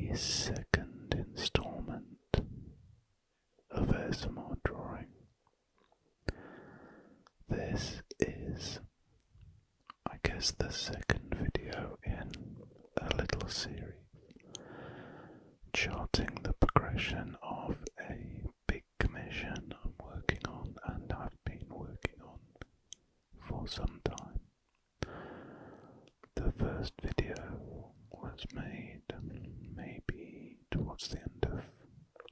the second installment of ASMR drawing. This is, I guess, the second video in a little series charting the progression of a big commission I'm working on and I've been working on for some time. The first video was made maybe towards the end of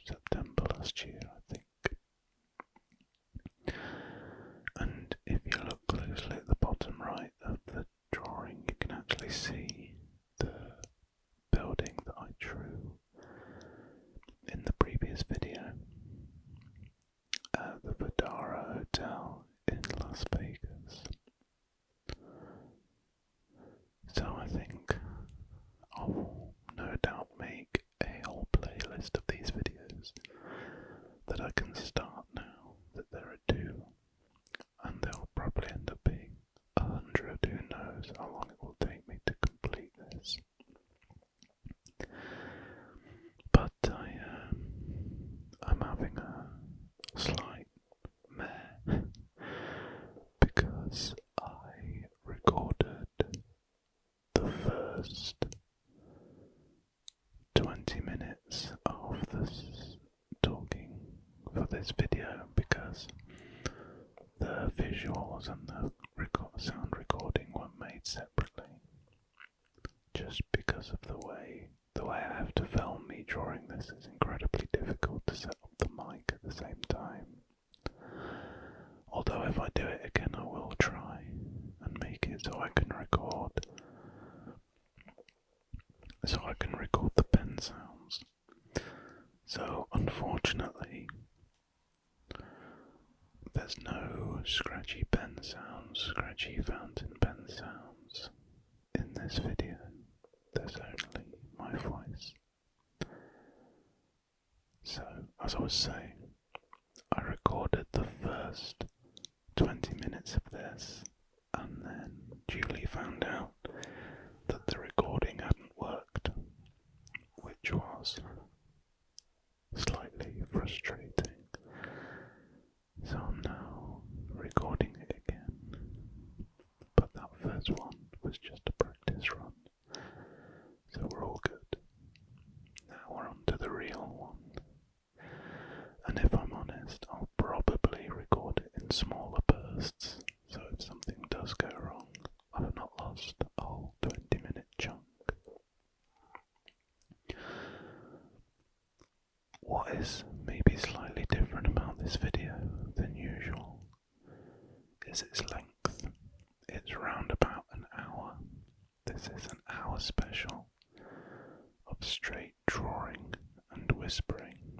September last year, I think. And if you look closely at the bottom right of the drawing, you can actually see the building that I drew in the previous video. The Vidara Hotel in Las Vegas. So I think I'll no doubt make a whole playlist of these videos that I can start now that there are two, and they'll probably end up being 100, who knows how long it will take me to complete this. But I'm having a slight meh because I recorded the first 20 minutes of this talking for this video because the visuals and the sound recording were made separately, just because of the way I have to film me drawing this is incredibly difficult to set up the mic at the same time. Although if I do it again I will try and make it so I can record the pen sounds. So unfortunately there's no scratchy pen sounds, scratchy fountain pen sounds in this video. There's only my voice. So, as I was saying, I recorded the first 20 minutes of this and then duly found out that the recording hadn't worked, which was slightly frustrating. So I'm now recording it again, but that first one was just a practice run, so we're all good. Now we're on to the real one, and if I'm honest, I'll probably record it in smaller bursts, so if something does go wrong, I've not lost a whole 20-minute chunk. What is maybe slightly different about this video than usual is its length. It's round about an hour. This is an hour special of straight drawing and whispering,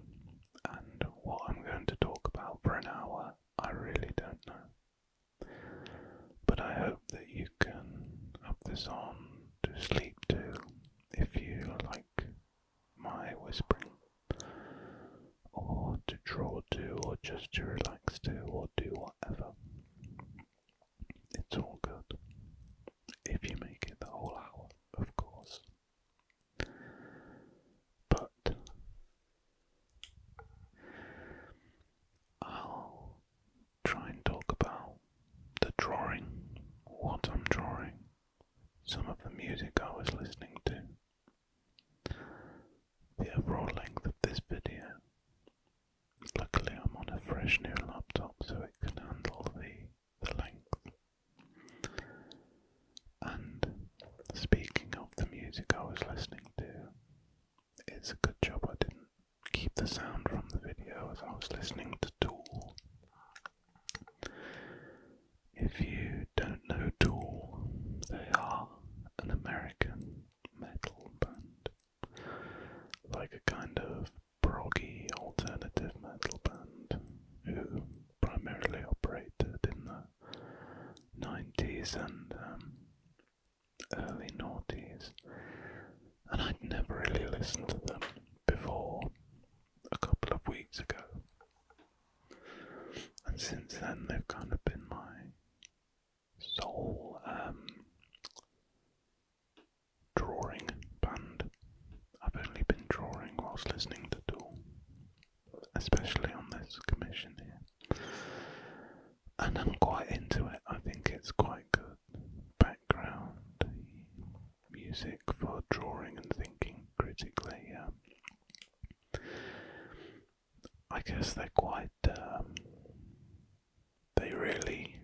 and what I'm going to talk about for an hour I really don't know. But I hope that you can have this on to sleep to if you like my whispering, or to draw to, or just to relax to, or do whatever. It's all good, if you make it the whole hour, of course. But I'll try and talk about the drawing, what I'm drawing, some of the music I was listening to, the overall length of this video. Luckily I'm on a fresh new laptop so it can handle the length. And speaking of the music I was listening to, it's a good job I didn't keep the sound from the video as I was listening to Tool. If you don't know Tool, they are an American metal band, like a kind of proggy alternative metal band who primarily operated in the 90s and early noughties, and I'd never really listened to them before a couple of weeks ago, and since then they've kind of been my sole drawing band. I've only been whilst listening to Tool, especially on this commission here. And I'm quite into it. I think it's quite good background music for drawing and thinking critically. I guess they're quite, they really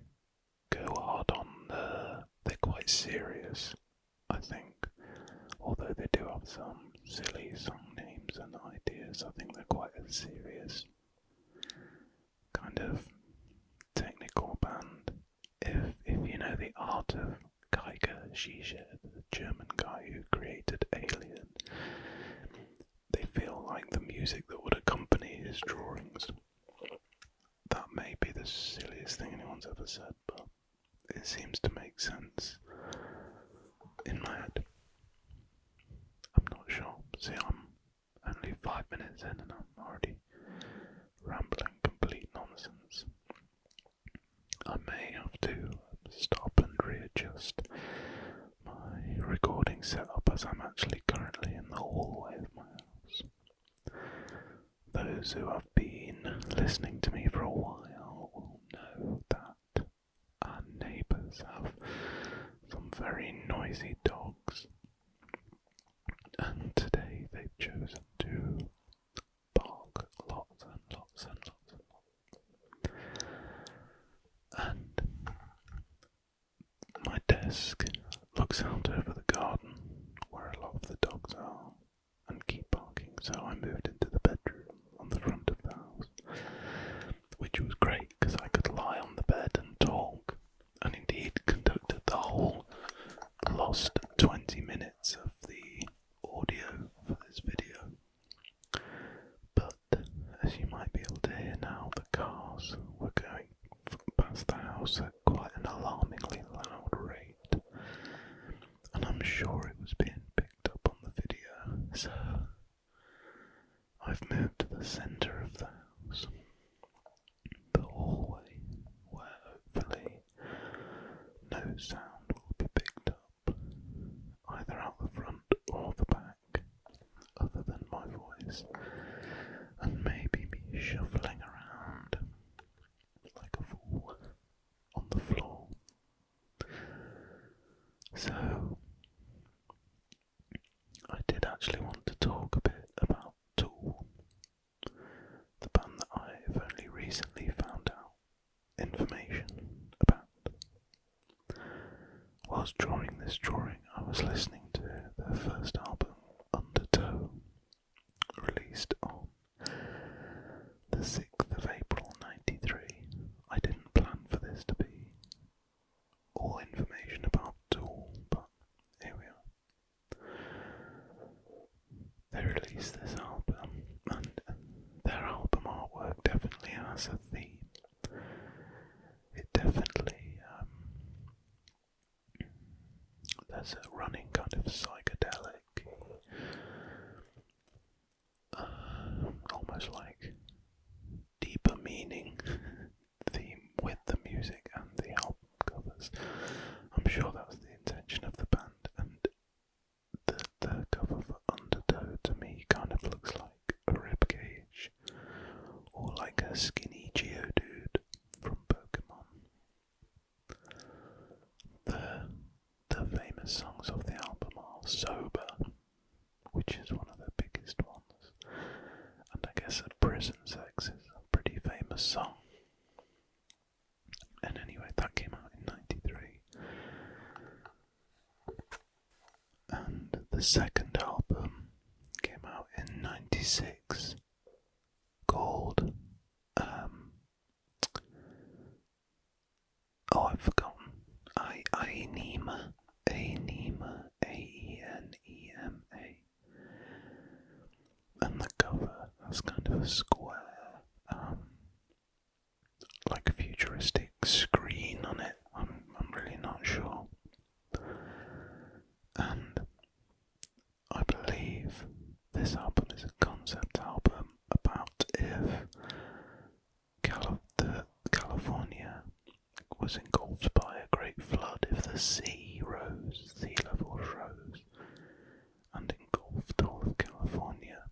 go hard on they're quite serious, I think. Although they do have some silly song names and ideas, I think they're quite a serious kind of technical band. If you know the art of Geiger Schiesche, the German guy who created Alien, they feel like the music that would accompany his drawings. That may be the silliest thing anyone's ever said, but it seems to make sense in my head. I'm not sure. See, I'm only 5 minutes in and I'm already rambling complete nonsense. I may have to stop and readjust my recording setup, as I'm actually currently in the hallway of my house. Those who have been listening to me for a while will know that our neighbours have some very noisy dogs, and today they've chosen to bark lots and lots and lots and lots. And my desk looks out over the garden where a lot of the dogs are and keep barking, so I moved into the bedroom on the front of the house, which was great because I could lie on the bed and talk, and indeed conducted the whole lost 20 minutes of the audio for this video. But as you might be able to hear now, the cars were going past the house at quite an alarmingly loud rate, and I'm sure it was being picked up on the video, so I've moved to the centre of the house, the hallway, where hopefully no sound will be picked up, either out the front or the back, other than my voice, and maybe me shuffling around like a fool on the floor. So, I did actually want to talk a bit about Tool, the band that I've only recently found out information about. Whilst drawing this drawing, I was listening to their first album, Undertow, released on the 6th of April 93. I didn't plan for this to be all information about Tool, but here we are. They released this album, and their album artwork definitely has a theme. It definitely, there's a running kind of psychedelic, almost like deeper meaning theme with the music and the album covers. I'm sure that was the intention of the band, and the cover for Undertow to me kind of looks like a ribcage, or like a skinny Geodude from Pokemon. The famous songs of the album are Sober, which is one of their biggest ones, and I guess A Prison Sex is a pretty famous song. And anyway, that came out in 93. And the second album came out in 96, called I've forgotten. Ainema, A-E-N-E-M-A. And the cover has kind of a square, like a futuristic screen on it. I'm really not sure. And I believe this album is a concept album about if California was engulfed by a great flood, if the sea levels rose and engulfed all of California,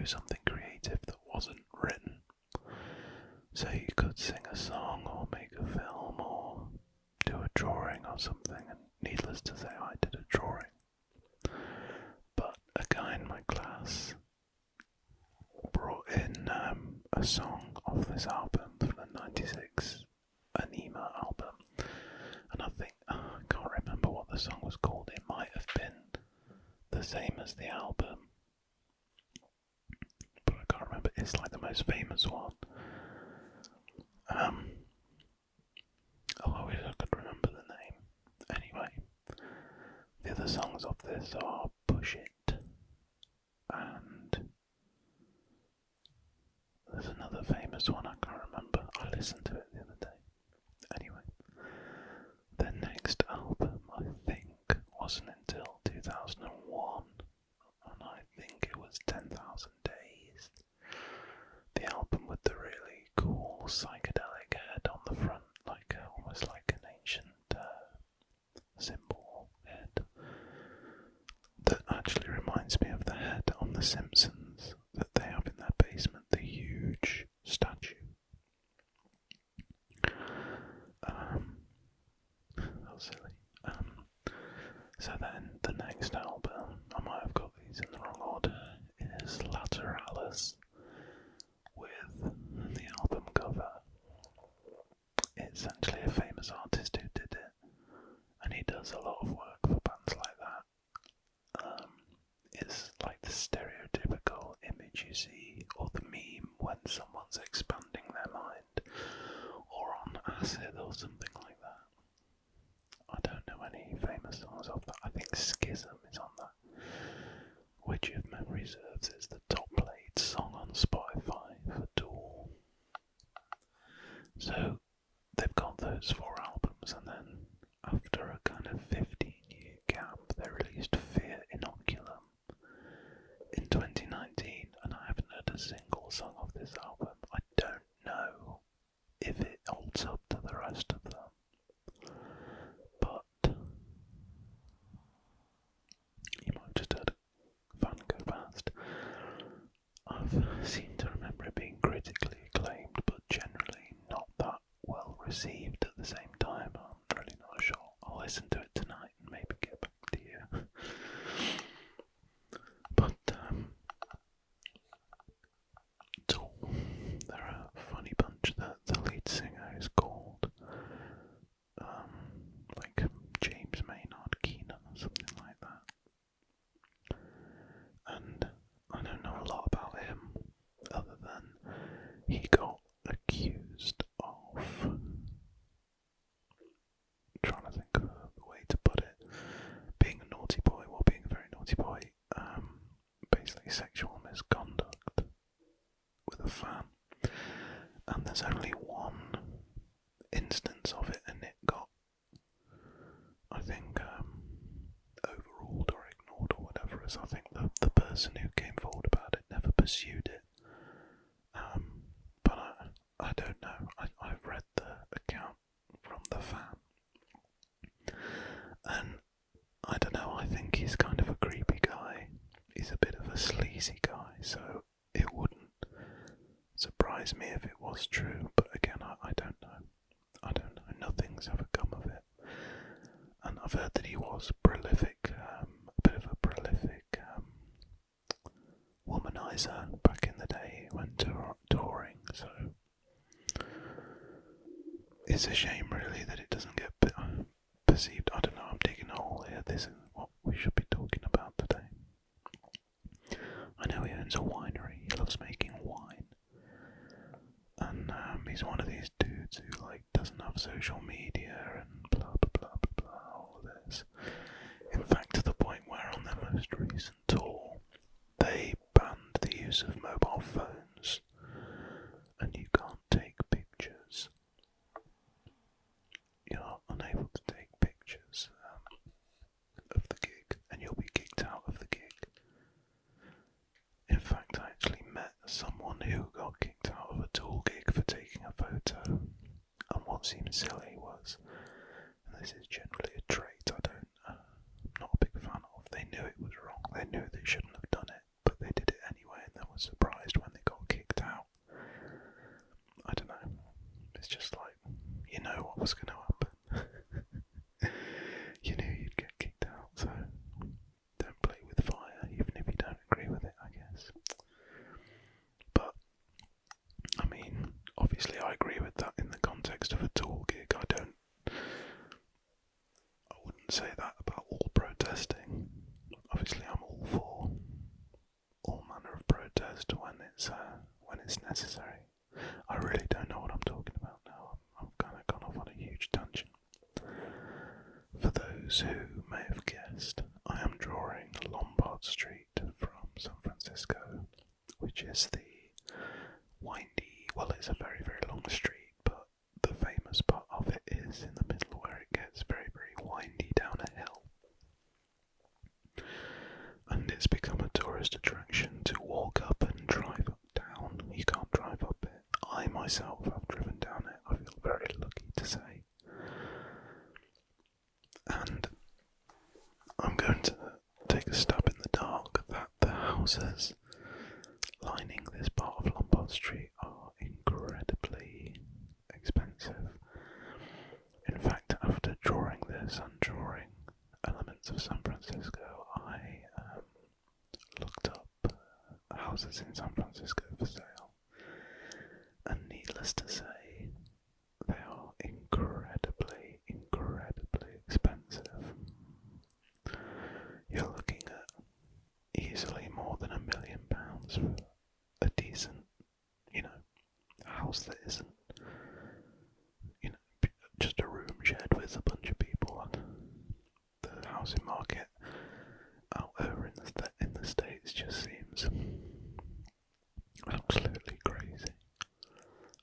do something creative that wasn't written. So you could sing a song or make a film or do a drawing or something, and needless to say I did a drawing. But a guy in my class brought in a song off this album from the 96 Anima album, and I think, I can't remember what the song was called. It might have been the same as the album, but I can't remember. It's like the most famous one. I wish I could remember the name. Anyway, the other songs of this are Push It, and there's another famous one I can't remember. I listened to it the other day. Anyway, their next album, I think, wasn't until 2001, and I think it was 10,000 Days. The album with the really cool psychedelic head on the front, almost like an ancient symbol head. That actually reminds me of the head on The Simpsons that they have in their basement, the huge statue. How silly. So then the next album, I might have got these in the wrong order, is Lateralis, with the album cover. It's actually a famous artist who did it, and he does a lot of work for bands like that. It's like the stereotypical image you see, or the meme when someone's expanding their mind, or on acid or something like that. I don't know any famous songs of that. I think Schism is on that, which, if memory serves, is the top played song on Spotify for Tool. So they've got those 4 albums, and then after a kind of 15-year gap, they released Fear Inoculum in 2019, and I haven't heard a single song of this album. I don't know if it holds up to the rest of them, but you might have just heard a fan go past. I've seemed to remember it being critically acclaimed, but generally not that well received at the same time. I'm really not sure. I'll listen to it tonight and maybe get back to you. But Tool, they're a funny bunch. The lead singer is called like James Maynard Keenan or something like that, and I don't know a lot about him other than he got accused of, trying to think of a way to put it, being a naughty boy, being a very naughty boy, basically sexual misconduct with a fan, and there's only one instance of it, and it got, I think, overruled or ignored or whatever it is. I think the person who came forward about it never pursued it, but I don't know. I've read the account from the fan, and I don't know, I think he's kind of a creepy guy. He's a bit of a sleazy guy, so it wouldn't surprise me if it was true, but again, I don't know. I don't know. Nothing's ever come of it. And I've heard that he was prolific, a bit of a prolific womanizer back in the day. He went touring, so it's a shame really that it doesn't get perceived. I don't know, I'm digging a hole here. This is what we should be talking about today. I know he owns a winery. He loves making wine, and he's one of these dudes who doesn't have social media and blah blah blah blah blah, all of this. In fact, to the point where on their most recent tour they banned the use of mobile phones, and you can't take pictures. You're unable to take pictures of the gig, and you'll be kicked out of the gig. In fact, I actually met someone who got kicked out of a Tool gig for taking a photo, and what seemed silly was, and this is generally a trait I'm not a big fan of, they knew it was wrong, they knew they shouldn't have done it, but they did it anyway, and there was a was going to happen. You knew you'd get kicked out, so don't play with fire, even if you don't agree with it, I guess. But, I mean, obviously I agree with that in the context of a tool gig. I wouldn't say that about all protesting. Obviously I'm all for all manner of protest when it's necessary. I really don't know what I'm talking about now. I've kind of gone off on a huge tangent. For those who may have guessed, I am drawing Lombard Street from San Francisco, which is the windy, well, it's a very, very long street, but the famous part of it is in the middle where it gets very, very windy down a hill. And it's become a tourist attraction to walk up and drive up down. You can't drive up it. I myself have driven down it. I feel very lucky to say. And I'm going to take a stab in the dark that the houses lining this part of Lombard Street are incredibly expensive. In fact, after drawing this and drawing elements of San Francisco, I looked up houses in San Francisco for sale, and needless to say, they are incredibly, incredibly expensive. You're looking at easily more than £1 million for a decent, house that isn't, just a room shared with a bunch of people. And the housing market out over in the States just seems absolutely crazy.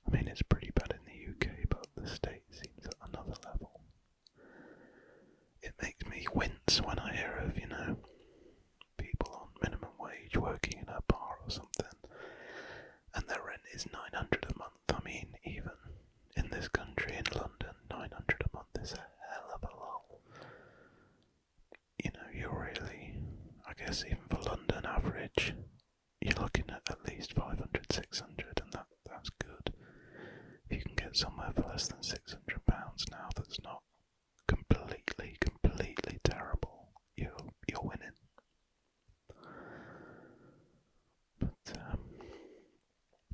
I mean, it's pretty bad in the UK, but the States seems at another level. It makes me wince when I hear of, people on minimum wage working in a bar or something, and their rent is £900 a month. I mean, even in this country, in London, £900 a month is a hell of a lot. You're really, I guess even for London average, you're looking at least 500, 600, and that's good. If you can get somewhere for less than £600 now, that's not completely terrible. You're winning. But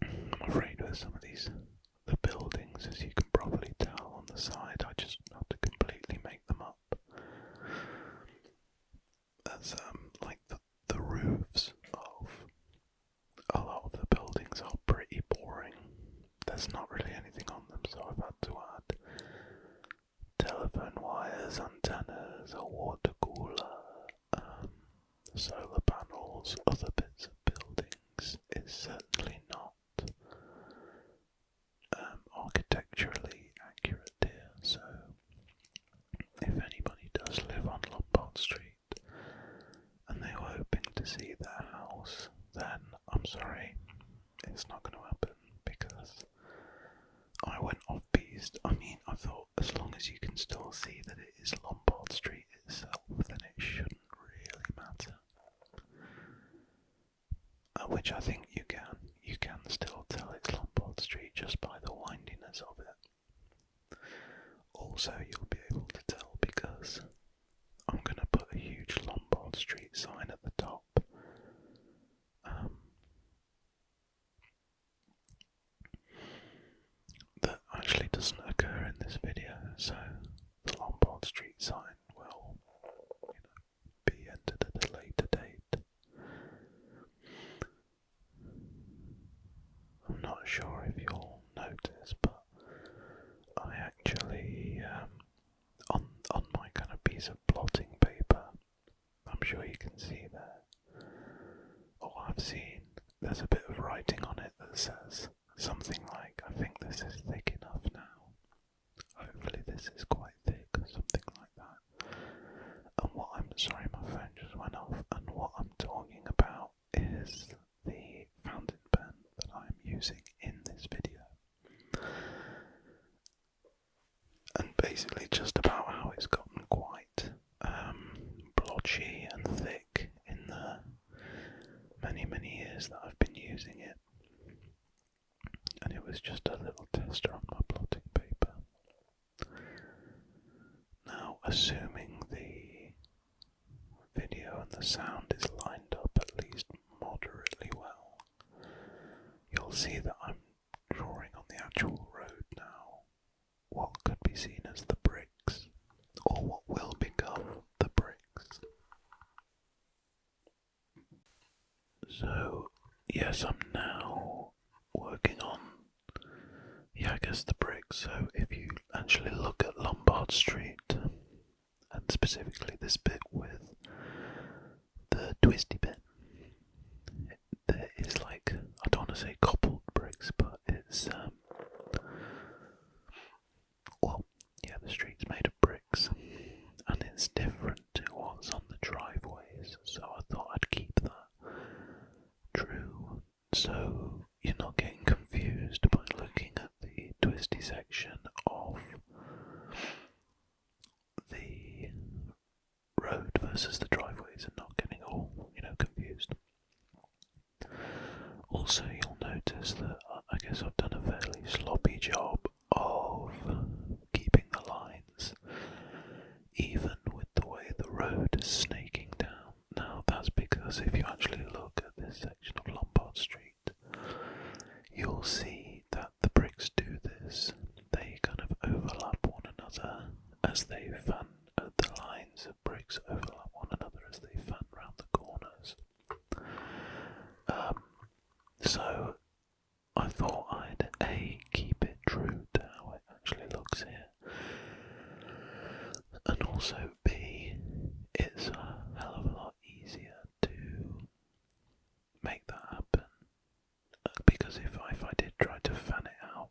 I'm afraid with some of the buildings, as you can probably tell on the side, I just have to completely make them up. As like the roofs of a lot of the buildings are pretty boring. There's not really anything on them, so I've had to add telephone wires, antennas, a water cooler, solar panels, other bits of buildings. It's certainly not architecturally accurate here, so if anybody does live on Lombard Street and they were hoping to see their house, then I'm sorry, it's not going to happen, because I went off piste. I mean, I thought as long as you can still see that it is Lombard Street itself, then it shouldn't really matter. Which I think you can. You can still tell it's Lombard Street just by the windiness of it. Also, you'll be able to tell because I'm going to put a huge Lombard Street sign at the top. That actually doesn't occur in this video, so the Lombard Street sign will, be entered at a later date. I'm not sure if you'll notice, but I actually, on my kind of piece of blotting paper, I'm sure you can see there, or I've seen, there's a bit of writing on it that says something like, I think this is thick enough now. Hopefully this is quite thick, or something like that. And sorry, my phone just went off, and what I'm talking about is the fountain pen that I'm using in this video. And basically just about how it's gotten quite blotchy and thick in the many years that I've been using it. And it was just a little tester on my blotting paper. assuming the video and the sound is lined up at least moderately well, you'll see that I'm drawing on the actual road now what could be seen as the bricks, or what will become the bricks. So, yes, I'm now working on, I guess the bricks. So if you actually look at Lombard Street, and specifically this bit with the twisty bit, there is like, I don't want to say cobbled bricks, but it's, the street's made of bricks, and it's different to what's on the driveways, so I thought I'd keep that true, so you're not getting confused by looking at the twisty section of the road versus the driveways and not getting all, confused. Also, you'll notice that I guess I've done a fairly sloppy job of keeping the lines even with the way the road is snaking down. Now that's because if you actually look at this section of Lombard Street, you'll see that the bricks do this. They kind of overlap one another as they fan, the lines of bricks overlap one another as they fan round the corners. So I thought I'd keep it true to how it actually looks here, and also B, it's a hell of a lot easier to make that happen, because if I did try to fan it out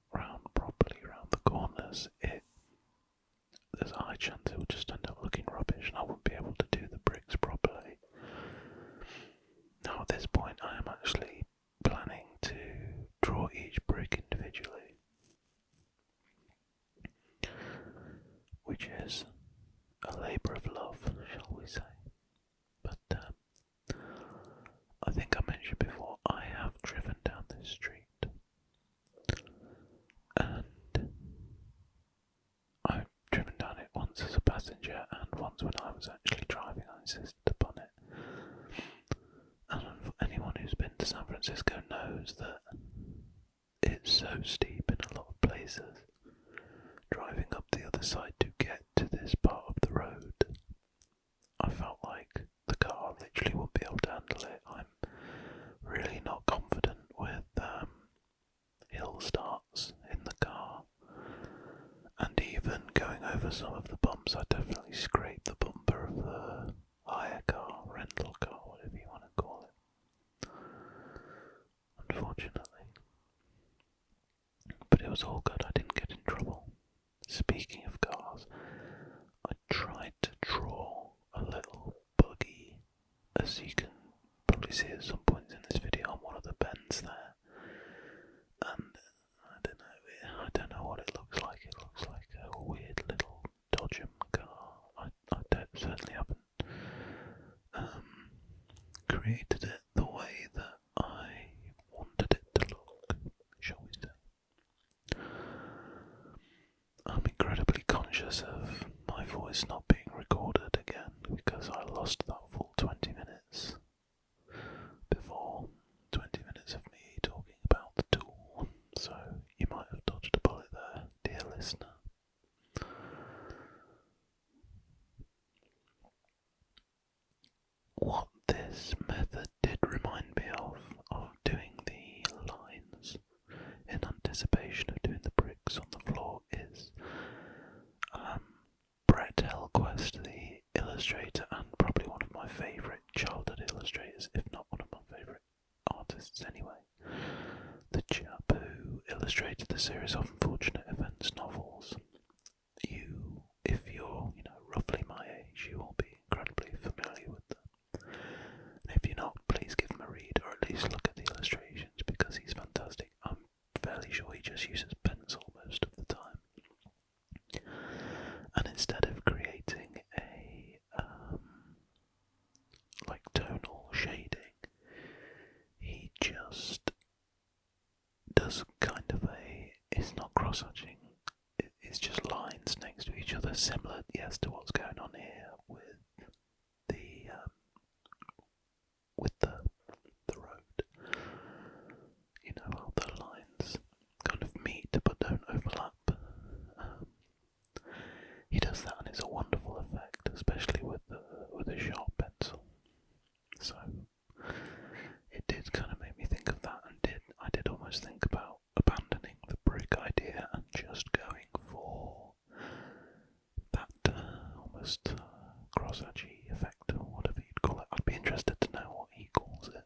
properly round the corners, there's a high chance it would just end up looking rubbish and I wouldn't be able to do the bricks properly. Now at this point I am actually planning to draw each brick individually, which is a labour of love, shall we say. But I think I mentioned before, I have driven down this street, and I've driven down it once as a passenger and once when I was actually driving. I insisted upon it. And anyone who's been to San Francisco knows that it's so steep in a lot of places. Driving up the other side to get to this part of the road, I felt like the car literally wouldn't be able to handle it. I'm really not confident with hill starts in the car, and even going over some of the bumps, I definitely scraped the bumper of the hire car, rental car, whatever you want to call it, unfortunately. But it was all good, I didn't get in trouble. Speaking of cars, I tried to draw a little buggy, as you can probably see at some points in this video, on one of the bends there, and I don't know what it looks like. It looks like a weird little Dodgem car. I certainly haven't created it the way that I wanted it to look, shall we say. I'm incredibly conscious of my voice not being recorded again, because I lost that full 20 minutes before, 20 minutes of me talking about the tool, so you might have dodged a bullet there, dear listener. What this method did remind me of doing the lines in anticipation of doing the bricks on the floor, is Brett Hellquist, the illustrator and probably one of my favourite childhood illustrators, if not one of my favourite artists anyway. The chap who illustrated the series of Unfortunate Events novels. If you're, roughly my age, you will be incredibly familiar with them. And if you're not, please give him a read, or at least look at the illustrations, because he's fantastic. I'm fairly sure he just uses pencil most of the time. And instead of creating a like tonal shading, he just does kind of it's not cross-hatching, it's just lines next to each each other, similar, yes, to what's going on here with the road. You know how the lines kind of meet but don't overlap. He does that, and it's a wonderful effect, especially with a sharp pencil. So it did kind of make me think of that, and I did almost think about abandoning the brick idea and just going for that almost cross-hatchy effect, or whatever you'd call it. I'd be interested to know what he calls it.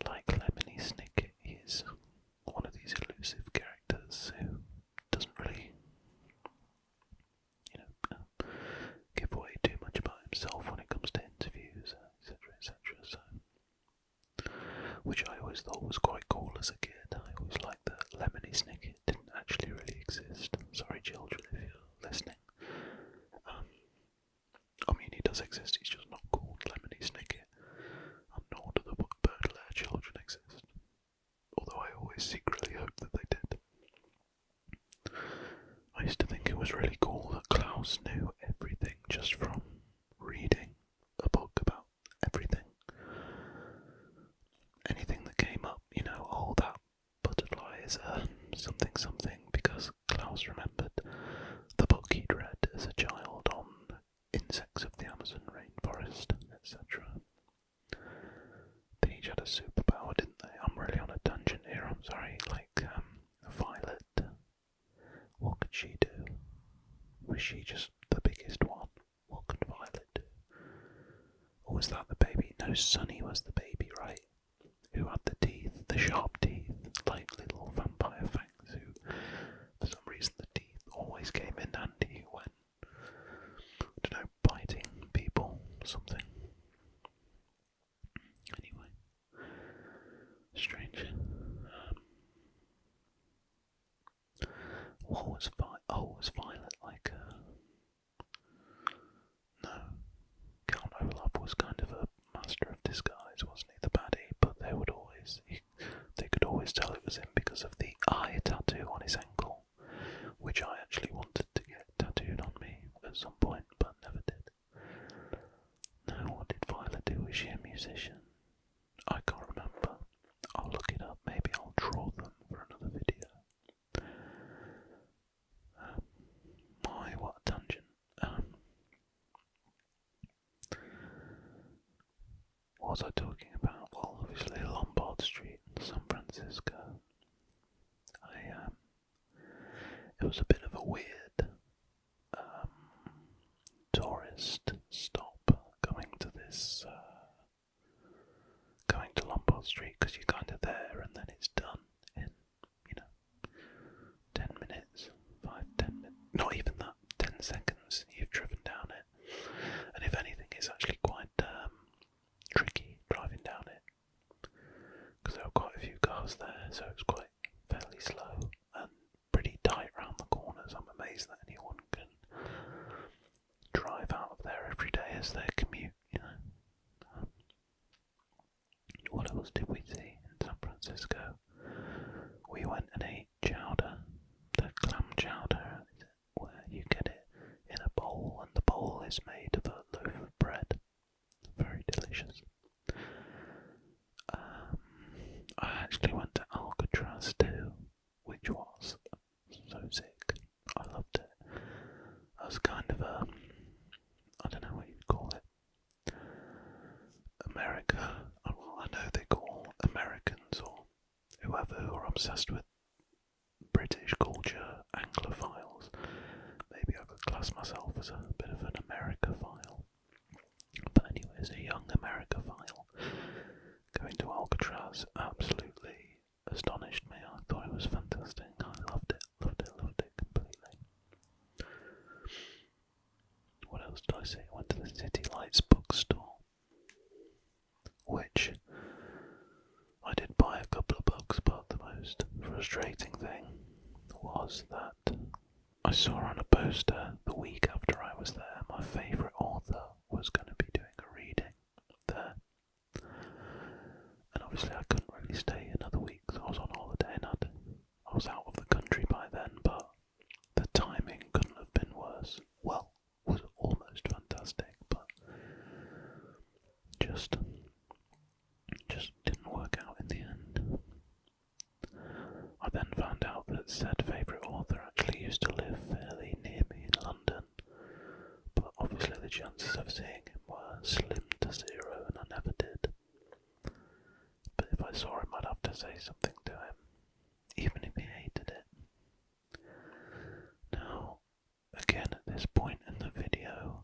Like Lemony Snicket, he's one of these elusive characters who doesn't really, give away too much about himself when it comes to interviews, etc., etc. So, which I always thought was quite cool as a kid. I always liked that Lemony Snicket didn't actually really exist. Sorry, children, if you're listening. I mean, he does exist, he's just not called Lemony Snicket, and nor do the Baudelaire children exist. Although I always secretly hoped that they did. I used to think it was really cool that Klaus knew everything just from reading a book about everything. Anything that came up, oh, that butterfly is something something, because Klaus remembered the book he'd read as a child on insects of the Amazon rainforest, etc. They each had a superpower, didn't they? I'm really on a tangent here, I'm sorry. Like, Violet, what could she do? Was she just the biggest one? What could Violet do? Or was that the baby? No, Sunny was the baby, right? Who had the teeth, the sharp teeth, like little vampire fangs, who, for some reason, the teeth always came in handy when, I don't know, biting people or something. Anyway, strange. Was Violet like no. Count Olaf was kind of a master of disguise, wasn't he, the baddie? But they could always tell it was him because of the eye tattoo on his ankle, which I actually wanted to get tattooed on me at some point, but never did. Now, what did Violet do? Was she a musician? I can't remember. I'll look it up. Maybe I'll draw them for another video. What a tangent. What was I talking about? Well, obviously Lombard Street in San Francisco. It was a bit of a weird tourist stop going to Lombard Street, because you're kind of there and then it's done in 10 minutes, 5-10 minutes, not even that, 10 seconds you've driven down it. And if anything, it's actually quite tricky driving down it, because there were quite a few cars there, so it was quite fairly slow and pretty tight round the corners. I'm amazed that anyone can drive out of there every day as their commute, What else did we see in San Francisco? We went and ate chowder, the clam chowder, where you get it in a bowl, and the bowl is made of a loaf of bread. Very delicious. I actually went to Alcatraz too, which was so sick. I loved it. As kind of a, I don't know what you'd call it, America. Well, I know they call Americans or whoever who are obsessed with British culture Anglophiles. Maybe I could class myself as a bit of an Americophile. But anyway, as a young Americophile, going to Alcatraz absolutely astonished me. I thought it was fantastic. I loved it completely. What else did I see? I went to the City Lights bookstore, which I did buy a couple of books, but the most frustrating thing was that I saw on a poster the week after I was there, my favourite author was going to be doing a reading there. And obviously I couldn't really stay another week because I was on holiday and I was out of the country by then, but the timing couldn't have been just didn't work out in the end. I then found out that said favourite author actually used to live fairly near me in London, but obviously the chances of seeing him were slim to zero, and I never did. But if I saw him, I'd have to say something to him, even if he hated it. Now, again at this point in the video,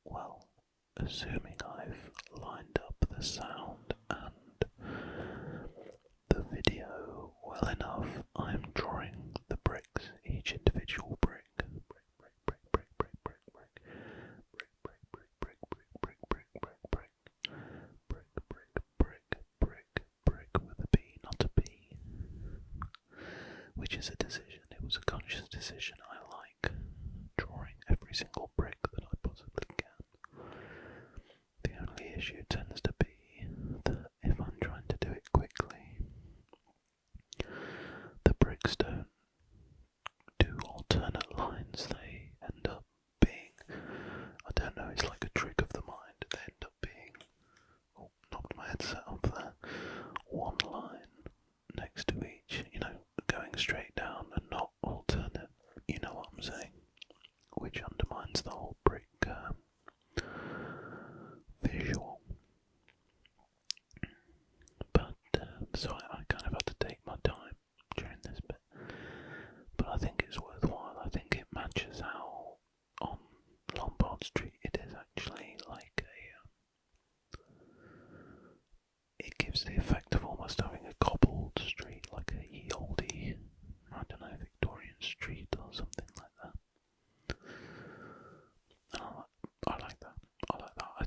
well, assuming I've lined up the sound and the video well enough, I'm drawing the bricks, each individual brick. Brick with a B, not a B. Which is a decision. It was a conscious decision. I like drawing every single brick that I possibly can. The only issue tends to be that if I'm trying to do it quickly, the bricks don't do alternate lines. They end up being, I don't know, it's like a trick of the mind. They end up being, oh, knocked my headset off there, one line next to each, going straight down and not alternate, you know what I'm saying, which undermines the whole brick visual. But so I kind of had to take my time during this bit, but I think it's worthwhile. I think it matches how on Lombard Street it is actually like it gives the effect of almost having a cobbled street, like a ye olde, I don't know, Victorian street or something like that. And I like that.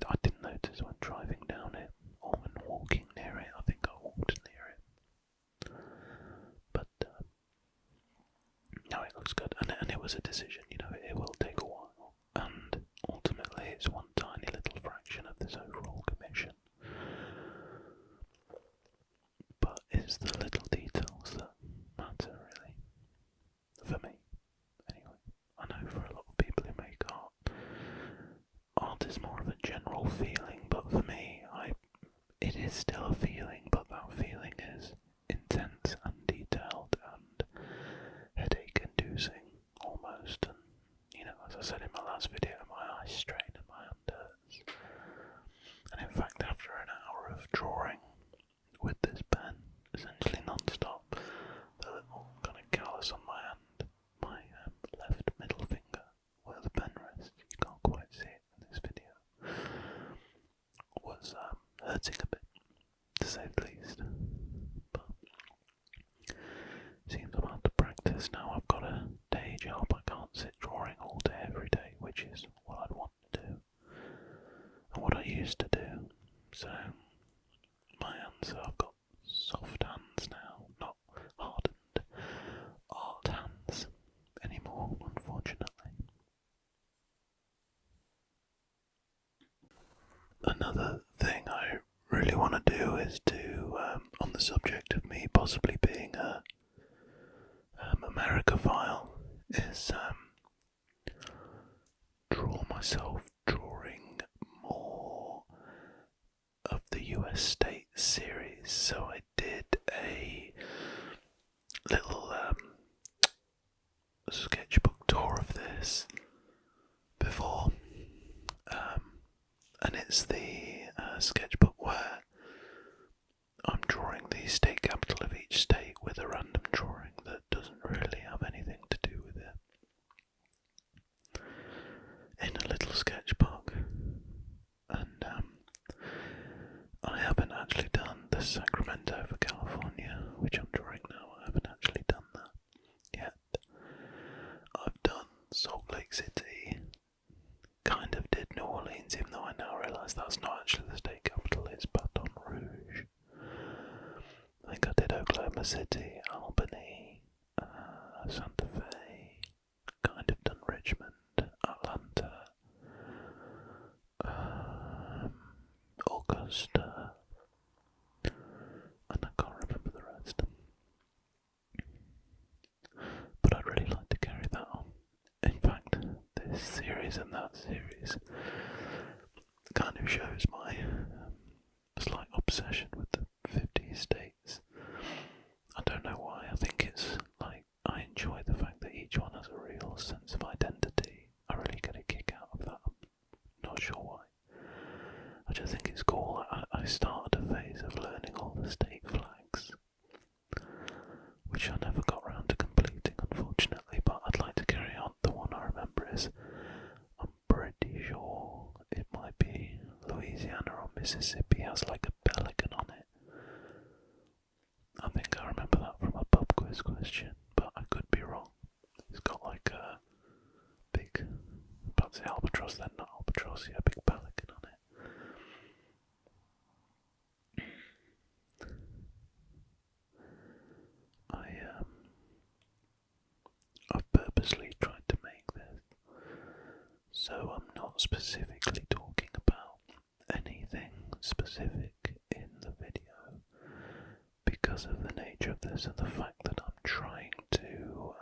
I didn't notice when driving down it or when walking near it. I think I walked near it. But no, it looks good. And it was a decision, it will take a while. And ultimately it's one tiny little fraction of this overall commission. But it's the little details that matter, really. For me, anyway. I know for a lot of people who make art is more of a general feeling, but for me, it is still a feeling, but that feeling is intense and detailed and headache-inducing, almost. And, as I said in my last video, my eyes strain and my hand hurts. And in fact, after an hour of drawing with this pen, essentially non-stop, the little kind of callus on my hand, my left middle finger, where the pen rests, you can't quite see it in this video, was hurting a bit, to say the least. But it seems I'm out of practice now. I've got a day job. I can't sit drawing all day every day, which is what I'd want to do and what I used to do. So my hands, I've got soft hands now, not hardened art hands anymore, unfortunately. Another thing I really want to do is to, on the subject of me possibly being a Americophile, is draw myself drawing more of the US state series. So I did a little sketchbook tour of this before, and it's the sketchbook where I'm drawing the state capital of each state with a random drawing that doesn't really have anything to do with it, in a little sketchbook. And I haven't actually done the Sacramento for California, which I'm drawing now. I haven't actually done that yet. I've done Salt Lake City, kind of did New Orleans, even though I now realise that's not actually the state capital, it's Baton Rouge. I think I did Oklahoma City, Albany, Santa Fe, kind of done Richmond, Atlanta, Augusta, and I can't remember the rest. But I'd really like to carry that on. In fact, this series and that series kind of shows my slight obsession obsession with the 50 states. I don't know why. I think it's like I enjoy the fact that each one has a real sense of identity. I really get a kick out of that. I'm not sure why. I just think it's cool. I started a phase of learning all the state flags, which I never got round to completing, unfortunately, but I'd like to carry on. The one I remember is, I'm pretty sure it might be Louisiana or Mississippi has like a pelican on it. I think I remember that from a pub quiz question, but I could be wrong. It's got like a big, perhaps the albatross then, not albatross, yeah, a big pelican on it. I've purposely tried to make this so I'm not specifically talking about anything specific in the video because of the nature of this and the fact that I'm trying to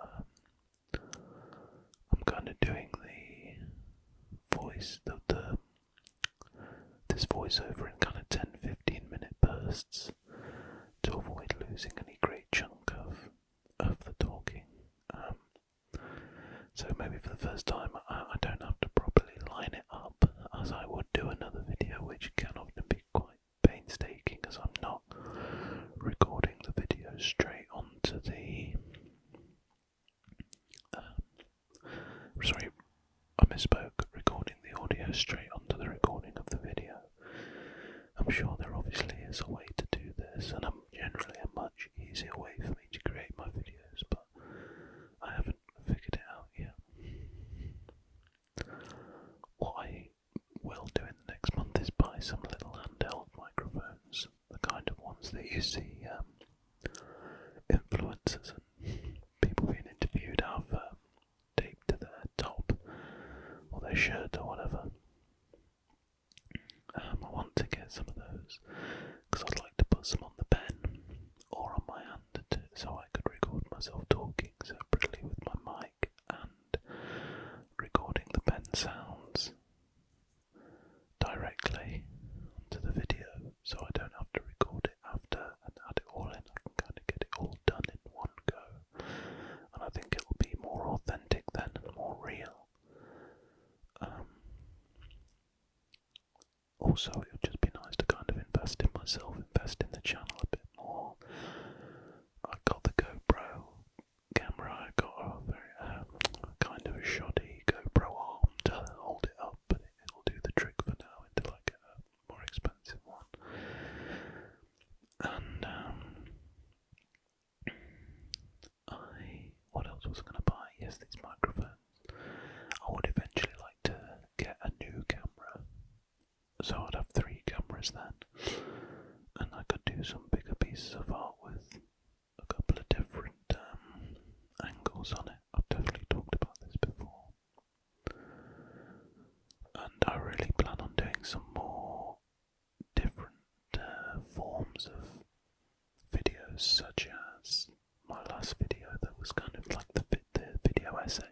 I'm kind of doing the voice this voiceover in kind of 10-15 minute bursts to avoid losing any great chunk of the talking. So maybe for the first time I don't have to properly line it up as I would do another video, which can often be quite painstaking as I'm not recording the video straight onto the sorry, I misspoke, recording the audio straight onto the recording of the video. I'm sure there obviously is a way to do this, and generally a much easier way for me to create my videos, but I haven't figured it out yet. What I will do in the next month is buy some little handheld microphones, the kind of ones that you see influencers and people being interviewed have taped to their top or their shirt or whatever. I want to get some of those because I'd like to put some on the pen or on my hand so I could record myself talking separately with my mic and recording the pen sounds directly onto the video so I don't have to record it after and add it all in. I can kind of get it all done in one go, and I think it will be more authentic then and more real. Also, it would just be nice to kind of invest in myself, invest in the channel a bit more. I got the GoPro camera, I got a very kind of a shoddy GoPro arm to hold it up, but it'll do the trick for now until I get a more expensive one. And what else was I going to buy? Yes, these microphones. I would eventually like to get a new camera, so I'd have 3 cameras then, and I could do some bigger pieces of art with a couple of different angles on it. I've definitely talked about this before, and I really plan on doing some more different forms of videos, such as my last video that was kind of like the video essay.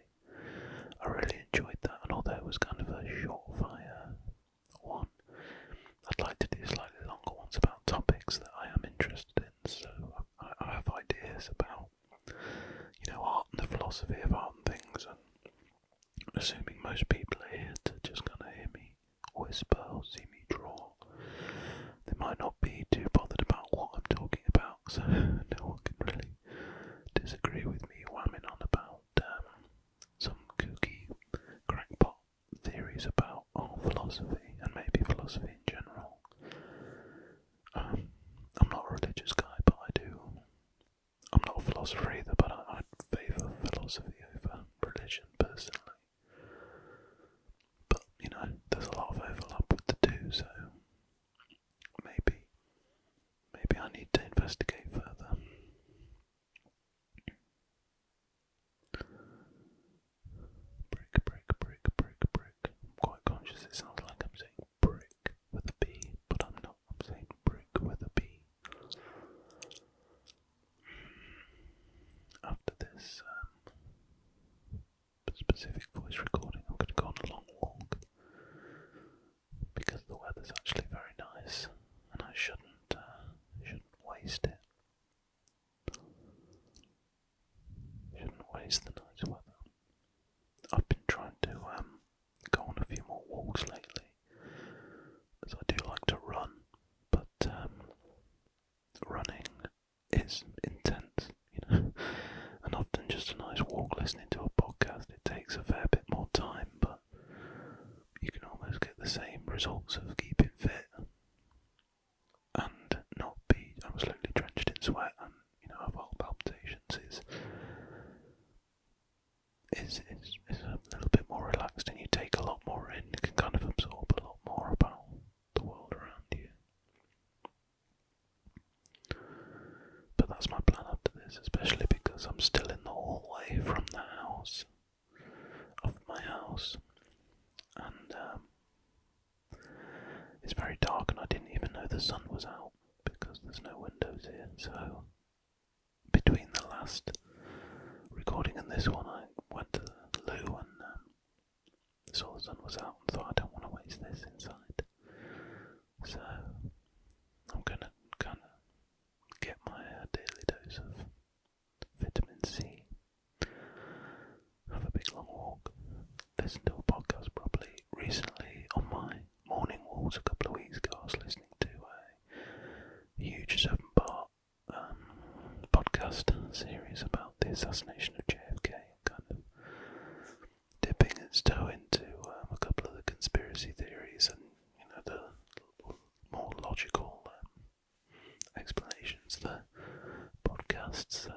I really enjoyed that, and although it was kind of a short fire one, I'd like to do slightly longer ones about topics that I am interested in. So I have ideas about, art and the philosophy of art and things, and assuming most people are here to just kind of hear me whisper or see me draw, they might not be too bothered about what I'm talking about, so no one can really disagree with me whamming on about some kooky crackpot theories about art philosophy and maybe philosophy in general. I'm not a religious guy, but I'm not a philosopher either, but I favour philosophy over religion personally. But, there's a lot of overlap with the two, so maybe I need to investigate further. Brick. I'm quite conscious it sounds like I'm saying brick with a B, but I'm not. I'm saying brick with a B. After this specific voice recording, I'm going to go on a long walk because the weather's actually very nice, and I shouldn't waste it. Shouldn't waste the nice weather. I've been trying to go on a few more walks lately, as I do like to run, but running is intense, and often just a nice walk listening to a podcast, it takes a fair bit more time, but you can almost get the same results of keeping fit and not be absolutely drenched in sweat and have heart palpitations is a little bit more relaxed, and you take a lot more in. You can kind of absorb a lot more about the world around you. But that's my plan after this, especially because I'm still in the hallway from the house, of my house, and it's very dark, and I didn't even know the sun was out because there's no windows here. So between the last recording and this one, I went to the loo and saw the sun was out and thought, I don't want to waste this inside. So I'm going to kind of get my daily dose of vitamin C, have a big long walk, listen to a podcast probably. Recently on my morning walks a couple of weeks ago, I was listening to a huge 7-part podcast series about the assassination of JFK, kind of dipping its toe into a couple of the conspiracy theories and the more logical explanations. The podcast's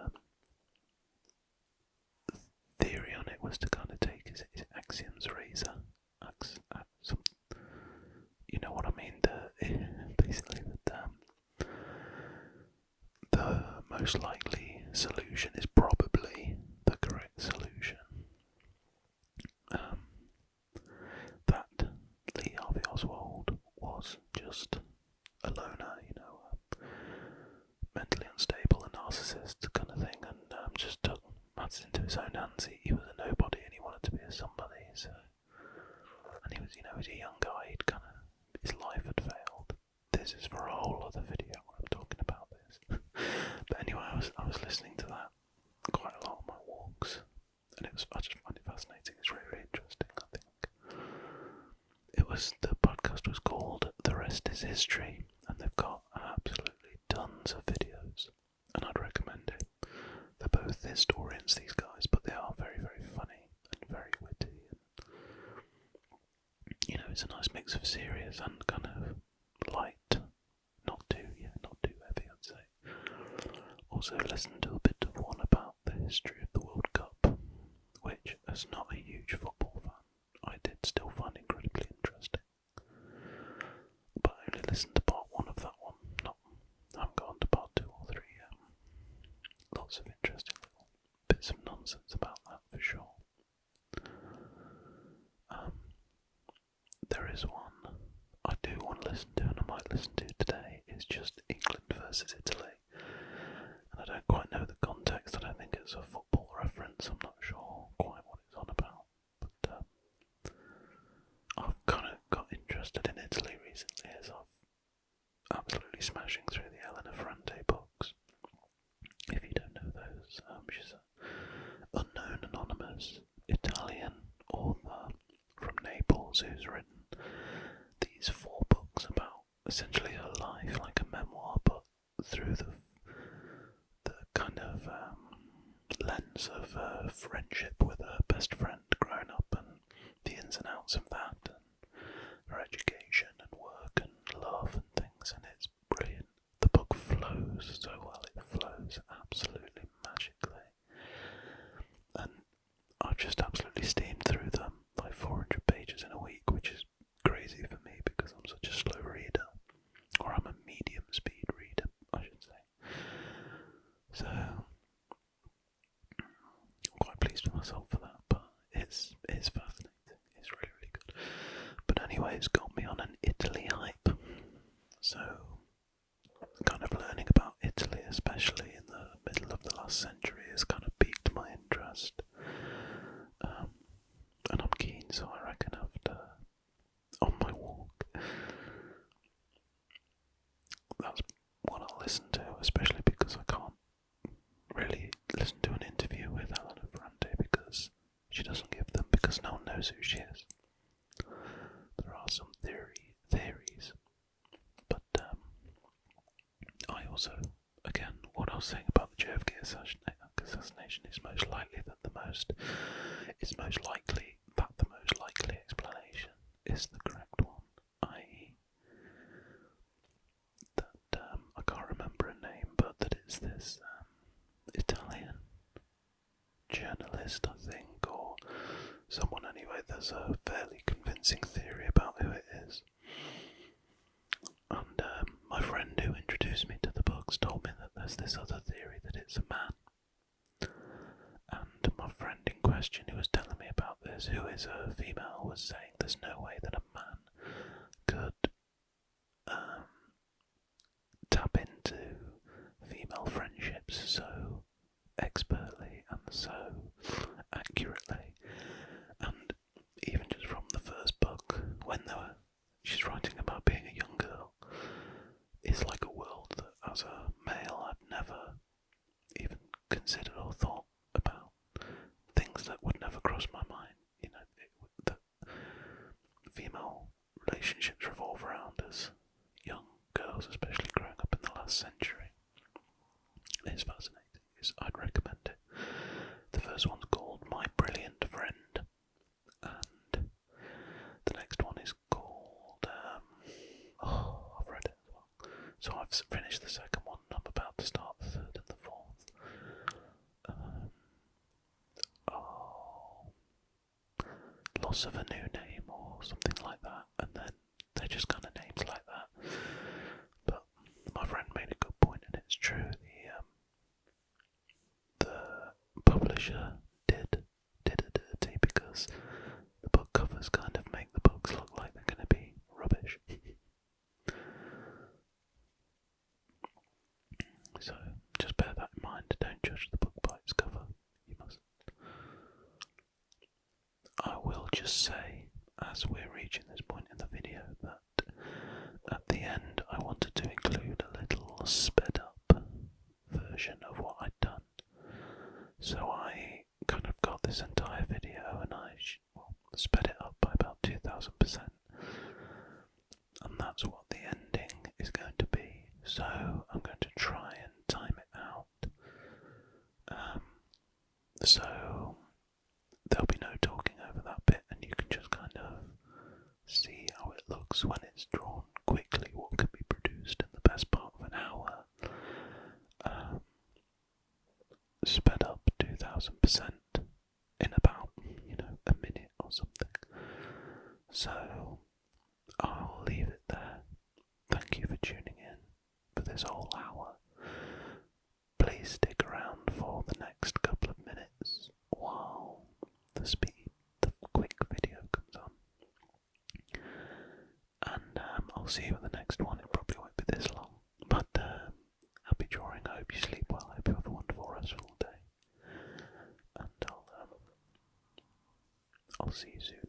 theory on it was to kind of take his Axiom's razor, you know what I mean, basically that the most likely solution is probably the correct solution. That Lee Harvey Oswald was just a loner, mentally unstable, a narcissist kind of thing, and just took matters into his own hands. He was a nobody and he wanted to be a somebody, so, and he was, he was a young guy, his life had failed. This is for a whole other video where I'm talking about this. But anyway, I was listening to that quite a lot on my walks, and I just find it fascinating. It's really, really interesting, I think. The podcast was called The Rest is History, and they've got absolutely tons of videos, and I'd recommend it. They're both historians, these guys, but they are very, very funny and very witty, and it's a nice mix of serious and kind of light, not too heavy, I'd say. Also listened to a bit of one about the history of the World Cup, which, as not a huge football fan, I did still find incredibly interesting. But I only listened to part 1 of that one. I haven't gone to part 2 or 3 yet. Lots of interesting little bits of nonsense about that for sure. There is one I do want to listen to, and I might listen to today. It's just England versus Italy, and I don't quite know the context. I don't think it's a football reference. I'm not sure quite what it's on about, but I've kind of got interested in Italy recently, as I've absolutely smashing through the Elena Ferrante books. If you don't know those, she's an unknown anonymous Italian author from Naples who's written these 4 books about essentially her life, like a memoir, but through the kind of lens of her friendship with her best friend growing up, and the ins and outs of that, and her education and work and love and things, and it's brilliant. The book flows so well, it flows absolutely magically, and I've just absolutely steamed through them, like 400 pages in a week, which is crazy for me because I'm such a slow reader, or I'm a medium speed reader, I should say. So I'm quite pleased with myself for that, but it's fascinating. It's really, really good. But anyway, it's got me on an Italy hype. So kind of learning about Italy, especially in the middle of the last century, has kind of piqued my interest. And I'm keen, so I reckon after, on my walk, that's what I'll listen to, especially also, again, what I was saying about the JFK assassination is most likely that the most likely explanation is the correct one, i.e. that I can't remember a name, but that it's this Italian journalist, I think, or someone anyway. There's a fairly convincing theory about who it is. And my friend who introduced me to the books told me that there's this other theory that it's a man. And my friend in question who was telling me about this, who is a female, was saying there's no way that a man could tap into female friendships so expertly and so accurately. And even just from the first book, when she's writing about being a young girl, it's like a world that as a male I'd never even considered or thought about. Things that would never cross my mind. You know, that female relationships revolve around us young girls, especially growing up in the last century. It's fascinating. I'd recommend it. The first one's called My Brilliant Friend, and the next one is called I've read it as well. So I've finished the second one and I'm about to start the third and the fourth. Loss of a New Name or something like that, and then they're just kind of names like that. But my friend made a good point, and it's true. The publisher did a dirty, because the book covers kind of make the books look like they're going to be rubbish. So just bear that in mind. Don't judge the book by its cover. You must. I will just say, as we're reaching this point in the video, that at the end I wanted to include a little sped up version of what I'd done. So I kind of got this entire video and I sped it up by about 2000%. And that's what the ending is going to be. So I'm going to try and time it out. So there'll be no talking over that bit, and you can just kind of see how it looks when it's drawn quickly, what can be produced in the best part of an hour. Sped up 2000% in about, a minute or something. So I'll leave it there. Thank you for tuning in for this whole hour. Please stick around for the next couple of minutes while the quick video comes on. And I'll see you in the next one. It probably won't be this long. But happy drawing. I hope you sleep well. I hope you have a wonderful restful day. And I'll see you soon.